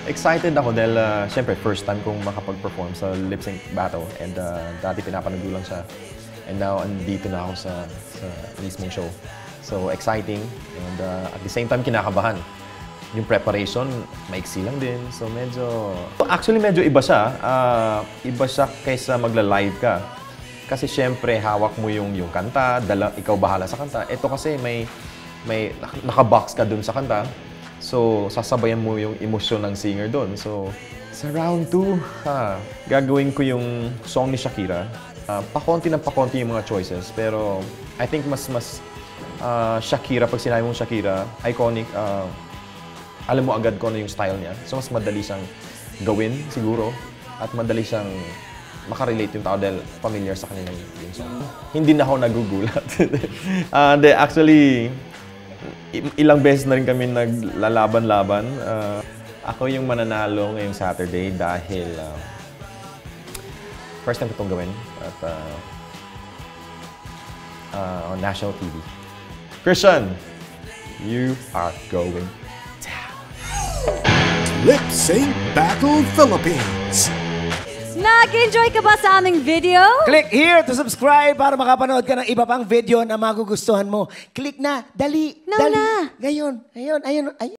Excited ako dahil syempre first time kong makapag-perform sa lip sync battle and dati pinapanood ko lang siya and now andito na ako sa mismong show. So exciting and at the same time kinakabahan. Yung preparation, maiksi lang din. So actually medyo iba siya. Iba siya kaysa magla-live ka. Kasi syempre hawak mo yung kanta, ikaw bahala sa kanta. Ito kasi may nakabox ka dun sa kanta. So, sasabayan mo yung emosyon ng singer doon. So, sa round 2, gagawin ko yung song ni Shakira. Pakonti ng pakonti yung mga choices. Pero, I think mas Shakira, pag sinabi mong Shakira, iconic, alam mo agad kung ano yung style niya. So, mas madali siyang gawin, siguro. At madali siyang makarelate yung tao dahil familiar sa kanila yung song. Hindi na ako nagugulat. Actually, ilang beses na rin kami naglalaban-laban. Ako yung mananalo ngayong Saturday dahil first time ko itong gawin at on national TV. Christian, you are going down. Lip Sync Battle Philippines. Nag-enjoy ka ba sa aming video? Click here to subscribe para makapanood ka ng iba pang video na magugustuhan mo. Click na, dali, No dali. na. Ngayon, ayun.